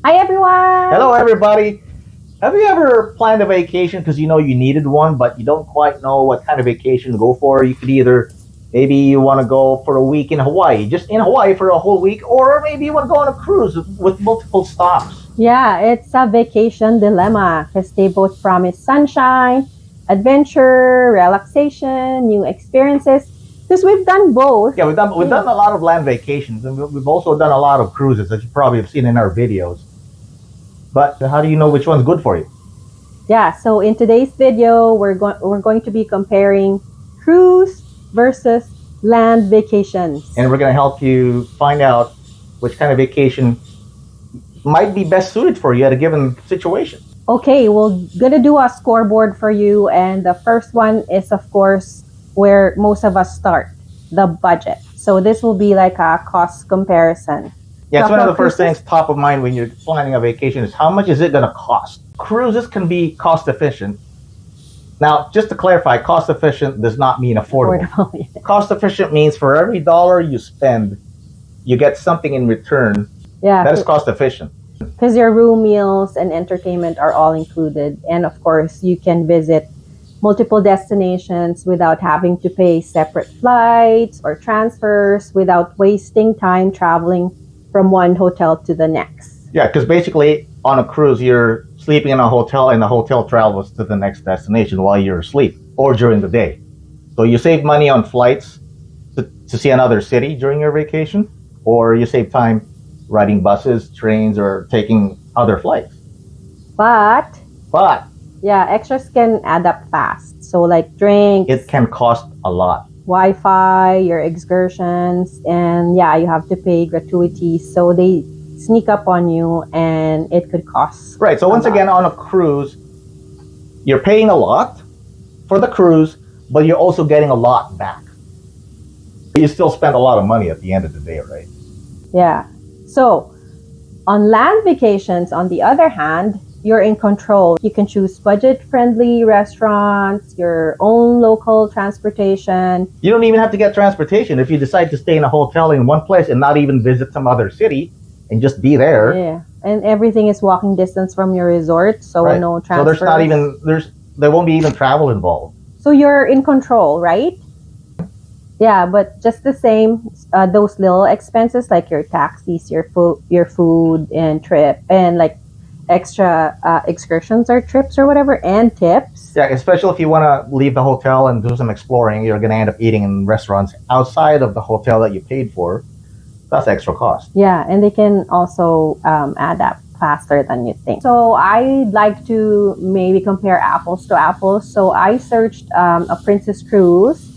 Hi everyone! Hello, everybody. Have you ever planned a vacation because you know you needed one, but you don't quite know what kind of vacation to go for? You could either maybe you want to go for a week in Hawaii, just in Hawaii for a whole week, or maybe you want to go on a cruise with multiple stops. Yeah, it's a vacation dilemma because they both promise sunshine, adventure, relaxation, new experiences. Because we've done both. Yeah, we've done a lot of land vacations, and we've also done a lot of cruises that you probably have seen in our videos. But how do you know which one's good for you? Yeah, so in today's video, we're going to be comparing cruise versus land vacations. And we're going to help you find out which kind of vacation might be best suited for you at a given situation. Okay, we're gonna do a scoreboard for you, and the first one is, of course, where most of us start, the budget. So this will be like a cost comparison. Yeah, it's one of the first Cruises? things top of mind when you're planning a vacation is how much is it going to cost? Cruises can be cost efficient. Now, just to clarify, cost efficient does not mean affordable. Cost efficient means for every dollar you spend, you get something in return. Yeah, That is cost efficient. because your room, meals, and entertainment are all included. And of course, you can visit multiple destinations without having to pay separate flights or transfers, without wasting time traveling from one hotel to the next. Yeah, because basically on a cruise, you're sleeping in a hotel and the hotel travels to the next destination while you're asleep or during the day. So you save money on flights to see another city during your vacation, or you save time riding buses, trains, or taking other flights. But But yeah, extras can add up fast. So like drinks, it can cost a lot. Wi-Fi, your excursions, and yeah, you have to pay gratuities. So they sneak up on you, and it could cost. Right. So once again, on a cruise, you're paying a lot for the cruise, but you're also getting a lot back. You still spend a lot of money at the end of the day, right? Yeah. So on land vacations, on the other hand, you're in control. You can choose budget-friendly restaurants, your own local transportation. You don't even have to get transportation if you decide to stay in a hotel in one place and not even visit some other city and just be there. Yeah, and everything is walking distance from your resort, so Right. no So transfers. there won't be even travel involved. So you're in control, right? Yeah, but just the same, those little expenses like your taxis, your food and trip, and like extra excursions or trips or whatever, and tips. Yeah, especially if you want to leave the hotel and do some exploring, you're going to end up eating in restaurants outside of the hotel that you paid for. That's extra cost. Yeah, and they can also add up faster than you think. So I'd like to maybe compare apples to apples. So I searched a Princess Cruise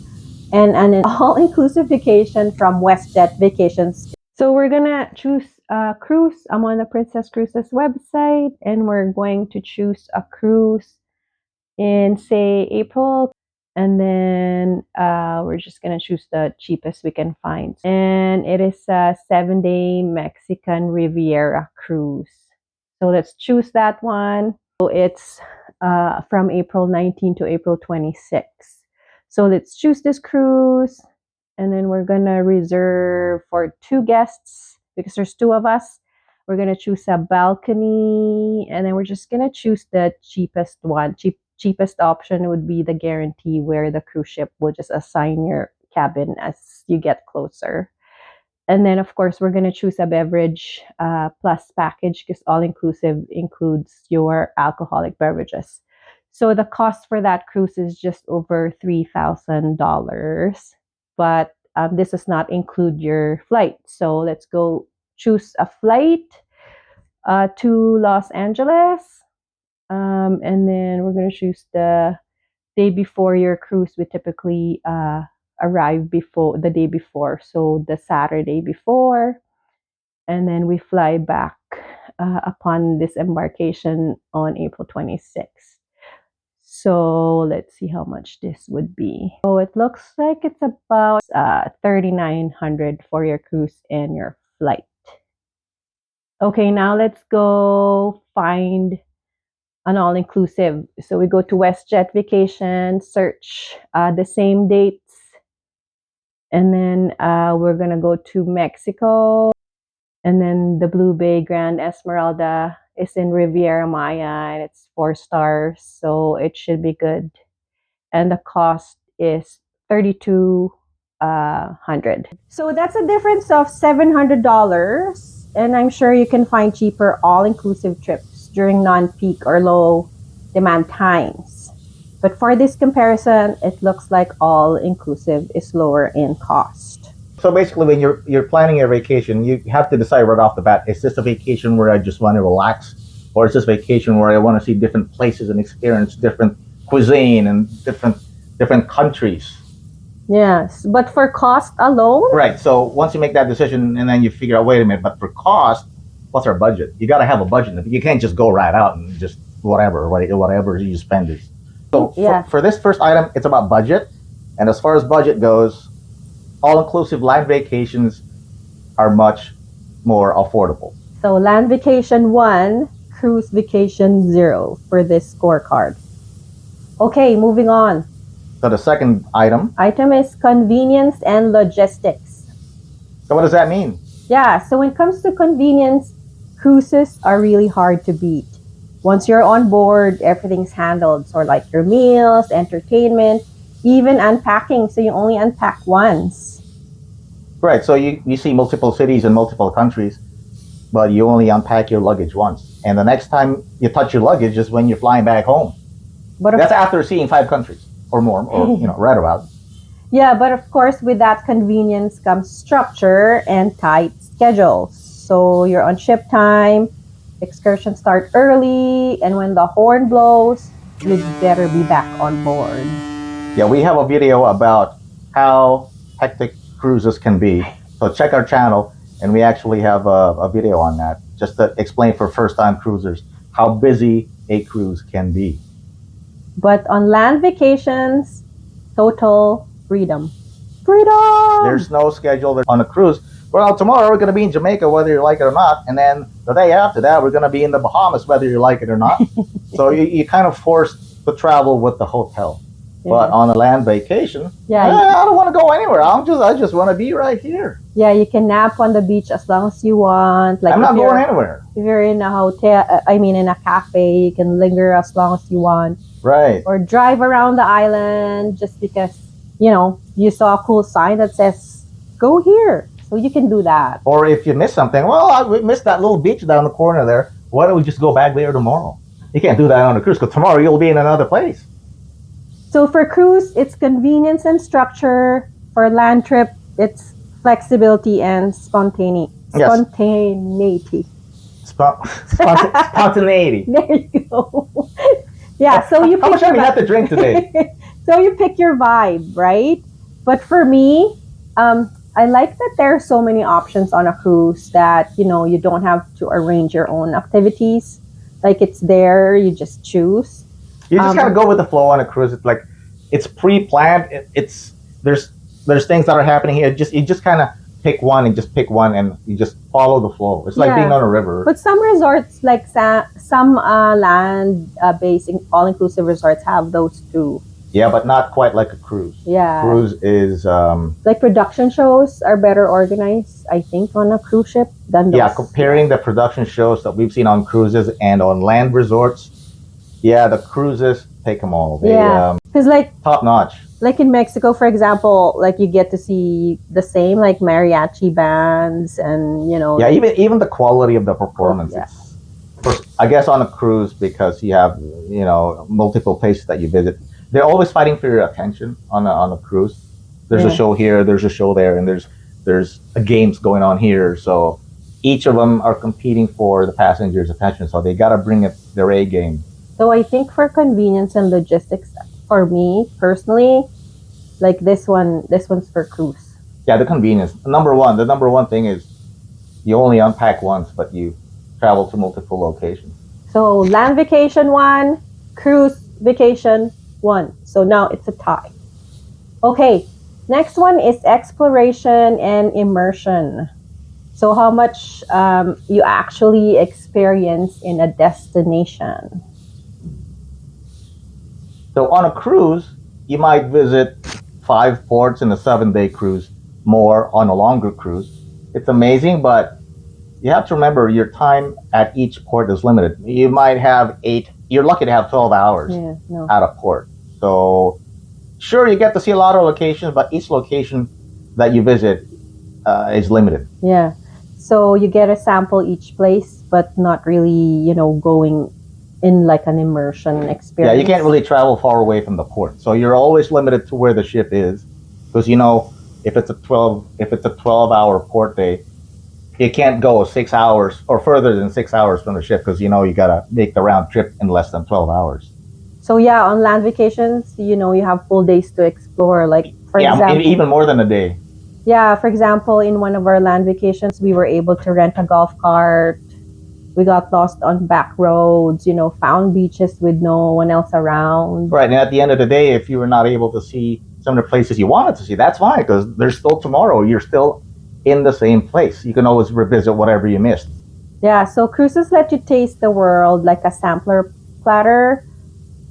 and an all-inclusive vacation from WestJet Vacations. So we're gonna choose a cruise. I'm on the Princess Cruises website, and we're going to choose a cruise in, say, April. And then we're just gonna choose the cheapest we can find, and it is a 7-day Mexican Riviera cruise. So let's choose that one. So it's from April 19 to April 26. So let's choose this cruise, and then we're gonna reserve for 2 guests because there's 2 of us. We're gonna choose a balcony, and then we're just gonna choose the cheapest one. Cheapest option would be the guarantee, where the cruise ship will just assign your cabin as you get closer. And then, of course, we're gonna choose a beverage plus package because all inclusive includes your alcoholic beverages. So the cost for that cruise is just over $3,000, but this does not include your flight. So let's go choose a flight to Los Angeles, and then we're gonna choose the day before your cruise. We typically arrive before the day before, so the Saturday before, and then we fly back upon this embarkation on April 26th. So let's see how much this would be. So it looks like it's about 3,900 for your cruise and your flight. Okay, now let's go find an all-inclusive. So we go to WestJet Vacation, search the same dates, and then we're gonna go to Mexico, And then the Blue Bay Grand Esmeralda is in Riviera Maya and it's 4 stars, so it should be good. And the cost is 3,200. So that's a difference of $700, and I'm sure you can find cheaper all-inclusive trips during non-peak or low demand times. But for this comparison, it looks like all-inclusive is lower in cost. So basically, when you're planning your vacation, you have to decide right off the bat: is this a vacation where I just want to relax, or is this vacation where I want to see different places and experience different cuisine and different countries? Yes, but for cost alone, Right. So once you make that decision, and then you figure out, wait a minute, but for cost, what's our budget? You got to have a budget. You can't just go right out and just whatever you spend is. So yeah. for this first item, it's about budget, and as far as budget goes, all-inclusive land vacations are much more affordable. So land vacation 1, cruise vacation 0 for this scorecard. Okay, moving on. So the second item is convenience and logistics. So what does that mean? Yeah, so when it comes to convenience, cruises are really hard to beat. Once you're on board, everything's handled. So like your meals, entertainment, even unpacking. So you only unpack once. Right. So you see multiple cities and multiple countries, but you only unpack your luggage once. And the next time you touch your luggage is when you're flying back home. But that's after seeing 5 countries or more, or right about. Yeah, but of course, with that convenience comes structure and tight schedules. So you're on ship time, excursions start early, and when the horn blows, you'd better be back on board. Yeah, we have a video about how hectic cruises can be. So check our channel, and we actually have a video on that, just to explain for first-time cruisers how busy a cruise can be. But on land vacations, total freedom. Freedom! There's no schedule on a cruise. Well, tomorrow we're going to be in Jamaica, whether you like it or not. And then the day after that, we're going to be in the Bahamas, whether you like it or not. So you kind of forced to travel with the hotel. Yeah. But on a land vacation, I don't want to go anywhere. I just want to be right here. Yeah, you can nap on the beach as long as you want. Like I'm not going anywhere. If you're in a hotel, in a cafe, you can linger as long as you want. Right. Or drive around the island just because, you saw a cool sign that says, go here. So you can do that. Or if you miss something, we missed that little beach down the corner there. Why don't we just go back there tomorrow? You can't do that on a cruise because tomorrow you'll be in another place. So for cruise, it's convenience and structure. For land trip, it's flexibility and spontaneity. Yes. Spontaneity. Spontaneity. There you go. Yeah, so you pick how much have you had to drink today? So you pick your vibe, right? But for me, I like that there are so many options on a cruise that, you don't have to arrange your own activities. Like it's there, you just choose. You just gotta go with the flow on a cruise. It's like, it's pre-planned. There's things that are happening here. You just kind of pick one and you just follow the flow. It's like being on a river. But some resorts, like some land-based all-inclusive resorts have those too. Yeah, but not quite like a cruise. Yeah. Cruise is... like production shows are better organized, I think, on a cruise ship than those. Yeah, comparing the production shows that we've seen on cruises and on land resorts, the cruises take them all. Because top notch. Like in Mexico, for example, like you get to see the same like mariachi bands and, Yeah, even the quality of the performance. I guess on a cruise, because you have, multiple places that you visit, they're always fighting for your attention on a cruise. There's a show here, there's a show there, and there's games going on here. So each of them are competing for the passengers' attention. So they got to bring their A game. So I think for convenience and logistics, for me personally, like this one's for cruise. Yeah, the convenience. The number one thing is you only unpack once, but you travel to multiple locations. So land vacation 1, cruise vacation 1. So now it's a tie. Okay, next one is exploration and immersion. So how much you actually experience in a destination. So on a cruise, you might visit 5 ports in a 7-day cruise, more on a longer cruise. It's amazing, but you have to remember your time at each port is limited. You might have 8. You're lucky to have 12 hours Yeah, no. at a port. So sure, you get to see a lot of locations, but each location that you visit is limited. Yeah. So you get a sample each place, but not really, going in like an immersion Yeah, experience. you can't really travel far away from the port, so you're always limited to where the ship is, because if it's a 12-hour port day, you can't go 6 hours or further than 6 hours from the ship, because you gotta make the round trip in less than 12 hours. So yeah, on land vacations, you have full days to explore. Like for Yeah, example, even more than a day. yeah, for example, in one of our land vacations, we were able to rent a golf cart. We got lost on back roads, found beaches with no one else around. Right, and at the end of the day, if you were not able to see some of the places you wanted to see, that's fine, because there's still tomorrow. You're still in the same place. You can always revisit whatever you missed. Yeah, so cruises let you taste the world like a sampler platter.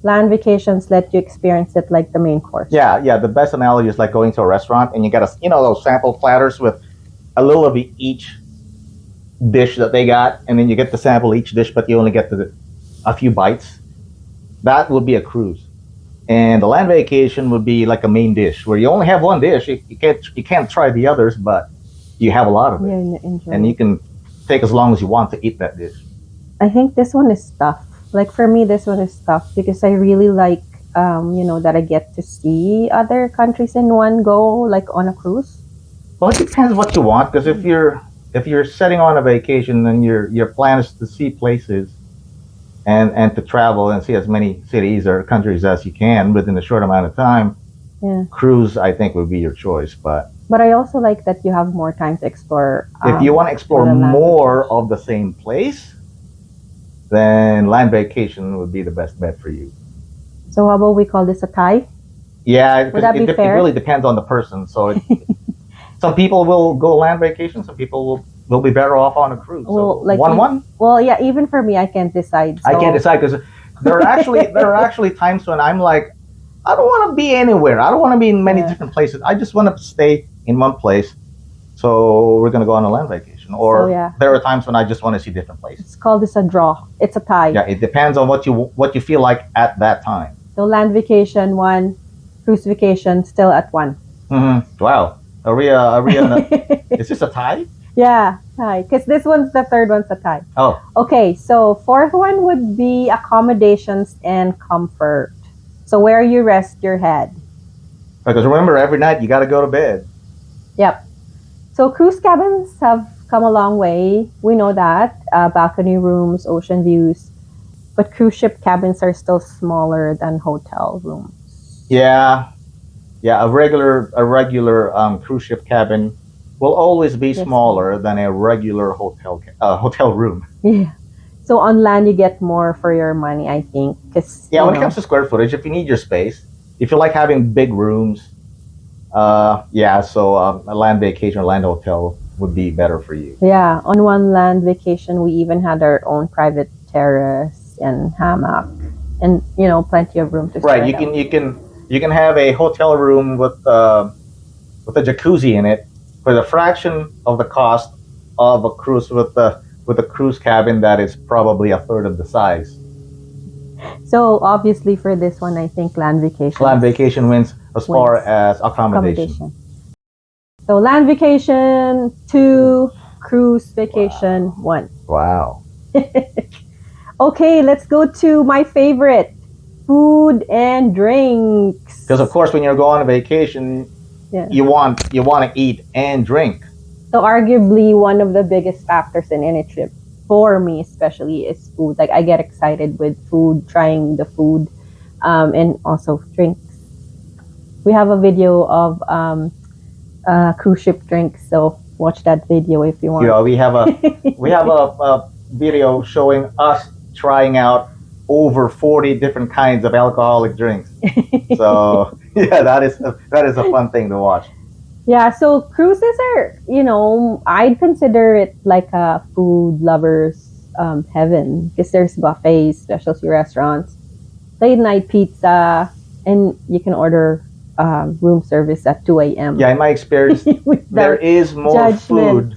Land vacations let you experience it like the main course. Yeah. The best analogy is like going to a restaurant and you got those sample platters with a little of each dish that they got, and then you get to sample each dish, but you only get a few bites. That would be a cruise, and the land vacation would be like a main dish where you only have one dish. You can't try the others, but you have a lot of it, enjoy. and you can take as long as you want to eat that dish. I think this one is tough. Like for me, this one is tough because I really like, that I get to see other countries in one go, like on a cruise. Well, it depends what you want, because if you're setting on a vacation, then your plan is to see places and to travel and see as many cities or countries as you can within a short amount of time. Yeah. Cruise, I think, would be your choice. But I also like that you have more time to explore. if you want to explore more of the same place, then land vacation would be the best bet for you. So how about we call this a tie? Yeah, would that be fair? It really depends on the person. So some people will go land vacation. Some people will be better off on a cruise. Well, so like one. Well, yeah. Even for me, I can't decide. So. I can't decide, because there are actually times when I'm like, I don't want to be anywhere. I don't want to be in many different places. I just want to stay in one place. So we're going to go on a land vacation. Or there are times when I just want to see different places. It's called this a draw. It's a tie. Yeah, it depends on what you feel like at that time. So land vacation 1, cruise vacation still at 1. Mm-hmm. Wow. Are we is this a tie? Yeah, tie. Because this one's the third one's a tie. Oh. Okay, so fourth one would be accommodations and comfort. So where you rest your head. Because remember, every night you got to go to bed. Yep. So cruise cabins have come a long way. We know that. Balcony rooms, ocean views. But cruise ship cabins are still smaller than hotel rooms. Yeah. A regular cruise ship cabin will always be smaller than a regular hotel room. Yeah. So on land, you get more for your money, I think. When it comes to square footage, if you need your space, if you like having big rooms, so a land vacation or land hotel would be better for you. Yeah, on one land vacation, we even had our own private terrace and hammock, and plenty of room to. Right, you can have a hotel room with a jacuzzi in it for the fraction of the cost of a cruise with a cruise cabin that is probably a third of the size. So obviously for this one, I think land vacation. Land vacation wins as far as accommodation. So land vacation 2, cruise vacation 1. Wow. Okay, let's go to my favorite, food and drinks. Because of course, when you're going on a vacation, you want to eat and drink. So arguably one of the biggest factors in any trip, for me especially, is food. Like I get excited with food, trying the food, and also drinks. We have a video of cruise ship drinks, so watch that video if you want. Yeah, we have a video showing us trying out over 40 different kinds of alcoholic drinks. So yeah, that is a fun thing to watch. Yeah, so cruises are, I'd consider it like a food lover's heaven, because there's buffets, specialty restaurants, late night pizza, and you can order room service at 2 a.m. Yeah, in my experience, there is more food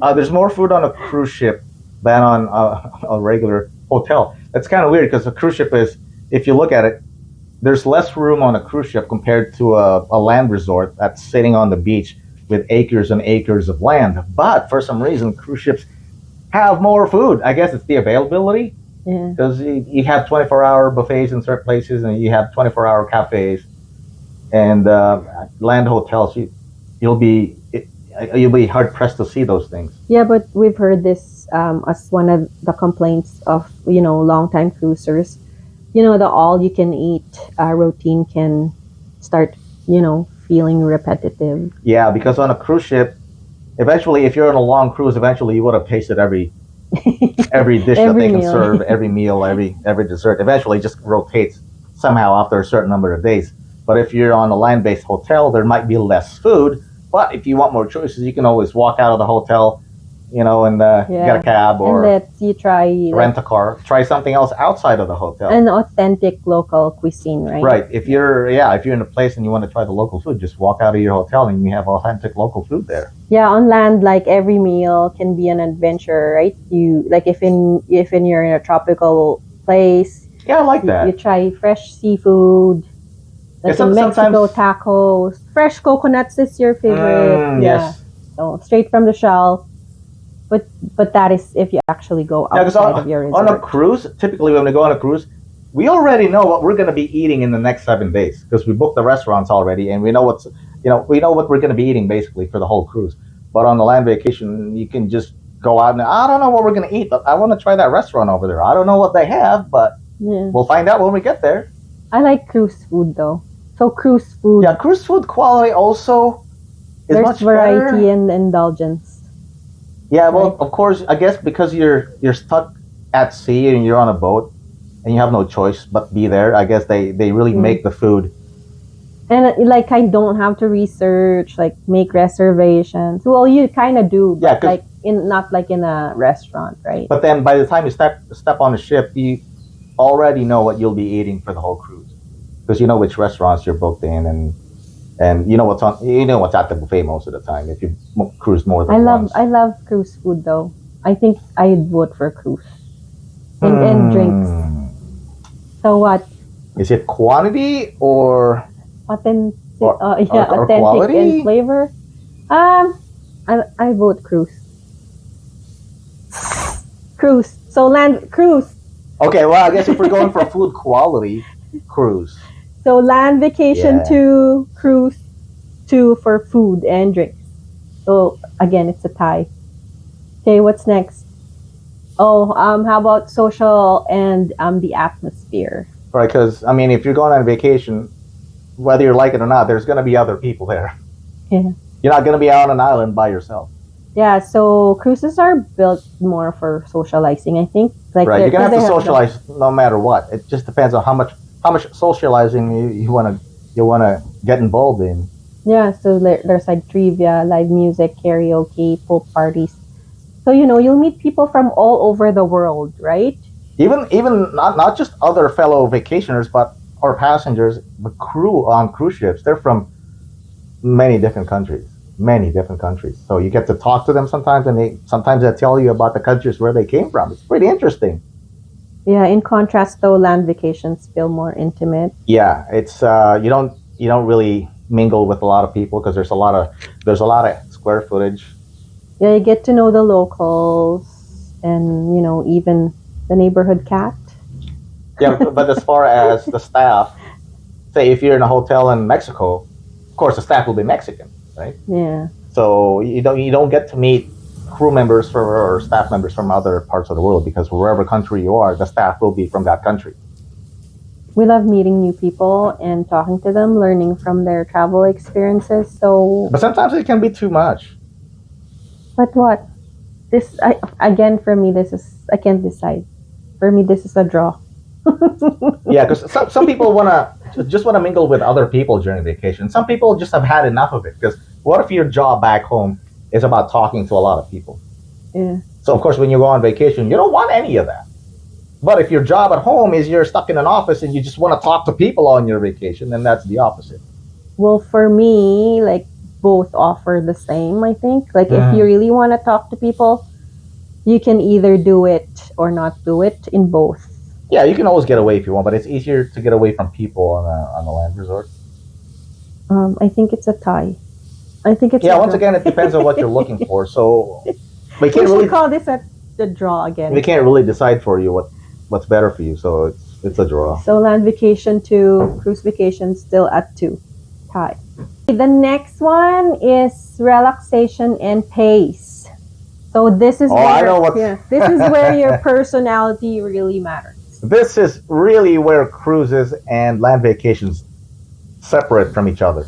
There's more food on a cruise ship than on a regular hotel. That's kind of weird because a cruise ship is, if you look at it, there's less room on a cruise ship compared to a land resort that's sitting on the beach with acres and acres of land. But for some reason, cruise ships have more food. I guess it's the availability Yeah. because you have 24-hour buffets in certain places and you have 24-hour cafes and land hotels. You'll be hard pressed to see those things. Yeah, but we've heard this as one of the complaints of long time cruisers. The all you can eat routine can start feeling repetitive. Yeah, because on a cruise ship, eventually, if you're on a long cruise, eventually you would have tasted every dish that Every they can meal. serve, every meal, every dessert. Eventually, it just rotates somehow after a certain number of days. But if you're on a land-based hotel, there might be less food. But if you want more choices, you can always walk out of the hotel, and get a cab And or let's you try rent a car. Try something else outside of the hotel. an authentic local cuisine, right? Right. If you're in a place and you want to try the local food, just walk out of your hotel and you have authentic local food there. Yeah, on land, like every meal can be an adventure, right? You like if you're in a tropical place, Yeah, I like that. you try fresh seafood, like Yeah, in Mexico, sometimes tacos. Fresh coconuts is your favorite. yes. So straight from the shell. But that is if you actually go Yeah, because outside of your on a resort. cruise, typically when we go on a cruise, we already know what we're going to be eating in the next 7 days because we booked the restaurants already, and we know we know what we're going to be eating basically for the whole cruise. But on the land vacation, you can just go out and I don't know what we're going to eat, but I want to try that restaurant over there. I don't know what they have, but Yeah. we'll find out when we get there. I like cruise food though. So cruise food, Yeah, cruise food quality also is there's much variety better. and indulgence. Yeah, well, Right. of course, I guess because you're stuck at sea and you're on a boat and you have no choice but be there. I guess they really make the food. And like I don't have to research, like make reservations. Well, you kind of do, Yeah, but like not like in a restaurant, right? But then by the time you step on the ship, you already know what you'll be eating for the whole cruise because you know which restaurants you're booked in and you know what's at the buffet most of the time if you cruise more than once. I love cruise food though. I think I'd vote for cruise and drinks. So what? Is it quantity or Authentic, or authentic quality? and flavor. I vote cruise. Cruise. So land cruise. Okay, well, I guess if we're going for food quality, cruise. So land vacation Yeah. 2, cruise 2 for food and drinks. So again, it's a tie. Okay, what's next? Oh, how about social and the atmosphere? Right, because I mean, if you're going on vacation, whether you like it or not, there's going to be other people there. Yeah. You're not going to be out on an island by yourself. Yeah, so cruises are built more for socializing, I think. Like Right, you're going to have to the- socialize no matter what. It just depends on how much socializing you want to get involved in. Yeah, so there's like trivia, live music, karaoke, pool parties. So you'll meet people from all over the world, right? Even not just other fellow vacationers, but our passengers, the crew on cruise ships. They're from many different countries. So you get to talk to them sometimes, and they tell you about the countries where they came from. It's pretty interesting. Yeah. In contrast, though, land vacations feel more intimate. Yeah, it's you don't really mingle with a lot of people because there's a lot of square footage. Yeah, you get to know the locals, and even the neighborhood cat. Yeah, but as far as the staff, say if you're in a hotel in Mexico, of course the staff will be Mexican, right? Yeah. So you don't get to meet crew members or staff members from other parts of the world because wherever country you are, the staff will be from that country. We love meeting new people and talking to them, learning from their travel experiences. So, But sometimes it can be too much. but what? Again, for me, I can't decide. For me, this is a draw. Yeah, because some people just want to mingle with other people during vacation. Some people just have had enough of it because what if your job back home is about talking to a lot of people? Yeah. So of course, when you go on vacation, you don't want any of that. But if your job at home is you're stuck in an office and you just want to talk to people on your vacation, then that's the opposite. Well, for me, like both offer the same, I think. Like if you really want to talk to people, you can either do it or not do it in both. Yeah, you can always get away if you want, but it's easier to get away from people on a land resort. I think it's a tie. I think it's Yeah, a once draw. again, it depends on what you're looking for. So we We can't should really call this a draw we again. can't really decide for you what's better for you. So it's a draw. So land vacation 2, cruise vacation still at 2. Tie. The next one is relaxation and pace. So this is this is where your personality really matters. This is really where cruises and land vacations separate from each other.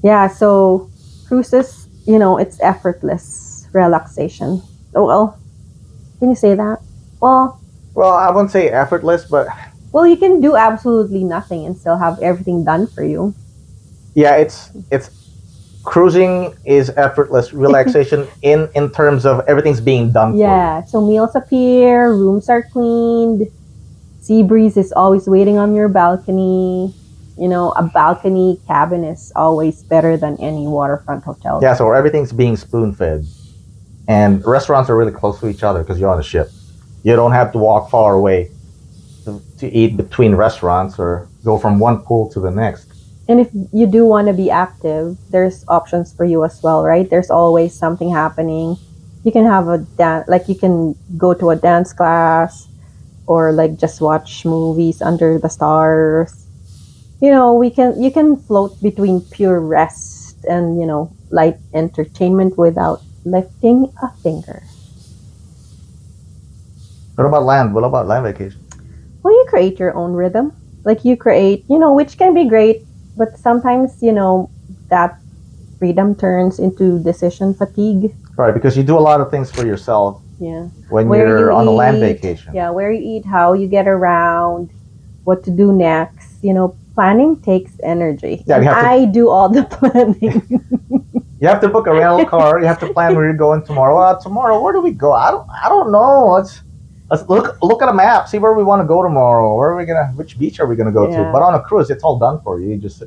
Yeah, so cruises, it's effortless relaxation. Oh, well, can you say that? Well, I wouldn't say effortless, but you can do absolutely nothing and still have everything done for you. yeah, it's cruising is effortless relaxation in terms of everything's being done for you. Yeah, so meals appear, rooms are cleaned, sea breeze is always waiting on your balcony. A balcony cabin is always better than any waterfront hotel. Yeah, so everything's being spoon fed, and restaurants are really close to each other because you're on a ship. You don't have to walk far away to eat between restaurants or go from one pool to the next. And if you do want to be active, there's options for you as well, right? There's always something happening. You can have a dance, like you can go to a dance class, or like just watch movies under the stars. You can float between pure rest and light entertainment without lifting a finger. What about land? What about land vacation? Well, you create your own rhythm. Like you create, which can be great, but sometimes that freedom turns into decision fatigue. Right, because you do a lot of things for yourself. Yeah. When you're on a land vacation. Yeah, where you eat, how you get around, what to do next. Planning takes energy. Yeah, I do all the planning. You have to book a rental car. You have to plan where you're going tomorrow. Tomorrow, where do we go? I don't know. Let's look at a map. See where we want to go tomorrow. Which beach are we gonna go to? But on a cruise, it's all done for you. You just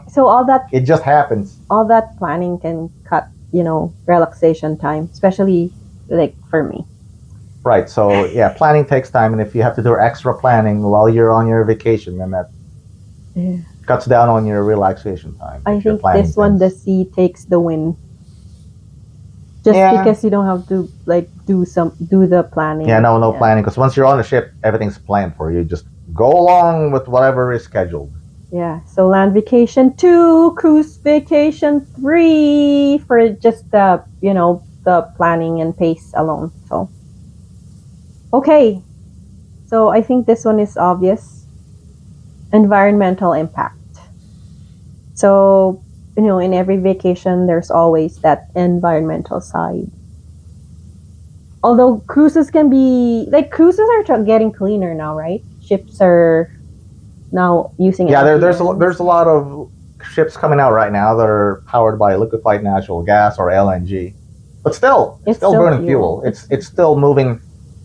So all that it just happens. All that planning can cut relaxation time, especially like for me. Right. So yeah, planning takes time, and if you have to do extra planning while you're on your vacation, then that cuts down on your relaxation time. I think this one, the sea takes the win. Just because you don't have to do the planning. Yeah, no planning, because once you're on the ship, everything's planned for you. Just go along with whatever is scheduled. Yeah. So land vacation 2, cruise vacation 3 for just the planning and pace alone. So okay. So I think this one is obvious. Environmental impact. So, in every vacation, there's always that environmental side. Although cruises can be, cruises are getting cleaner now, right? Ships are now using there's a lot of ships coming out right now that are powered by liquefied natural gas or LNG. But still, it's still burning fuel. It's still moving.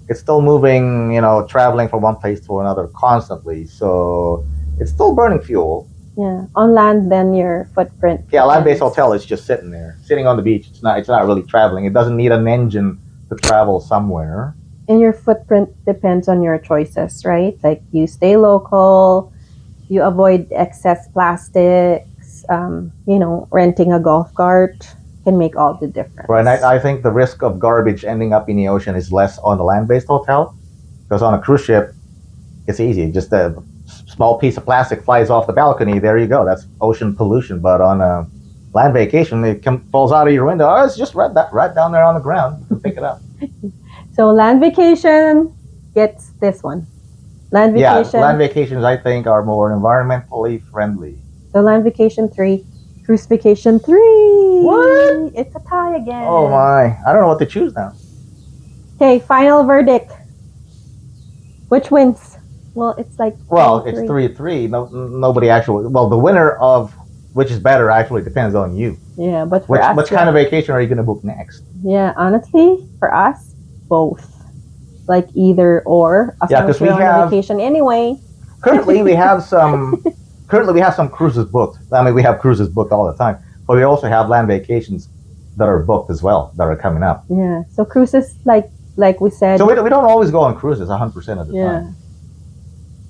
It's still moving, traveling from one place to another constantly. So it's still burning fuel. Yeah. On land, then your footprint. Yeah, land-based hotel is just sitting there, sitting on the beach. It's not really traveling. It doesn't need an engine to travel somewhere. And your footprint depends on your choices, right? Like you stay local, you avoid excess plastics. Renting a golf cart can make all the difference. Right, and I think the risk of garbage ending up in the ocean is less on the land-based hotel, because on a cruise ship, it's easy. Just a small piece of plastic flies off the balcony. There you go. That's ocean pollution. But on a land vacation, it falls out of your window. Oh, it's just right down there on the ground. You can pick it up. So land vacation gets this one. Land vacations, I think, are more environmentally friendly. So land vacation 3. Cruise vacation 3. What? It's a tie again. Oh my! I don't know what to choose now. Okay, final verdict. Which wins? Well, it's like. Well, it's 3-3. No, nobody actually. Well, the winner of which is better actually depends on you. Yeah, but for which kind of vacation are you going to book next? Yeah, honestly, for us, both. Like either or. Yeah, because we have vacation anyway. Currently, we have some cruises booked. I mean, we have cruises booked all the time. But we also have land vacations that are booked as well, that are coming up. Yeah. So cruises, like we said. So we don't always go on cruises 100% of the time.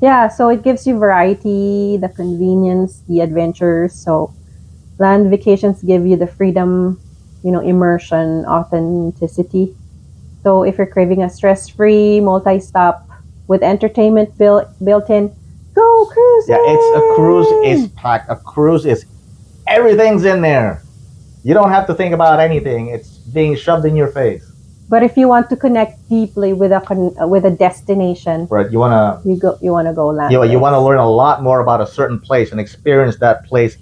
Yeah. So it gives you variety, the convenience, the adventures. So land vacations give you the freedom, immersion, authenticity. So if you're craving a stress-free multi-stop with entertainment built in, go cruising. Yeah, a cruise is packed. A cruise is everything's in there. You don't have to think about anything. It's being shoved in your face. But if you want to connect deeply with a destination, right? You wanna go land. You want to learn a lot more about a certain place and experience that place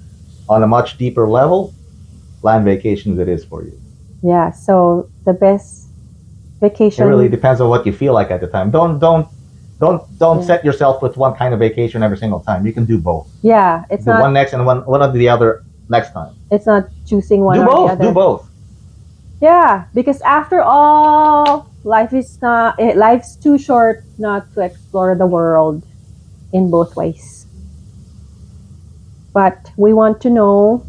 on a much deeper level. Land vacations, it is for you. Yeah. So the best vacation. It really depends on what you feel like at the time. Don't set yourself with one kind of vacation every single time. You can do both. Yeah, it's do not one next and one of the other next time. It's not choosing one or the other. Do both. Yeah, because after all, life's too short not to explore the world in both ways. But we want to know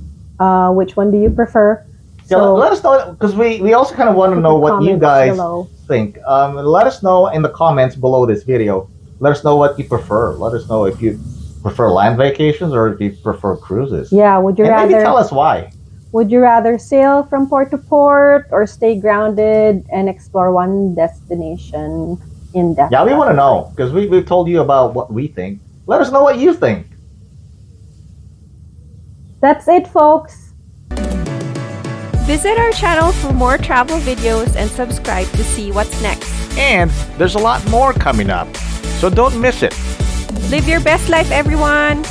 which one do you prefer. Yeah, so let us know, because we also kind of want to know what you guys think. Let us know in the comments below this video. Let us know what you prefer. Let us know if you prefer land vacations or if you prefer cruises. Yeah, would you rather? Maybe tell us why. Would you rather sail from port to port or stay grounded and explore one destination in depth? Yeah, we want to know, because we've told you about what we think. Let us know what you think. That's it, folks. Visit our channel for more travel videos and subscribe to see what's next. And there's a lot more coming up, so don't miss it. Live your best life, everyone!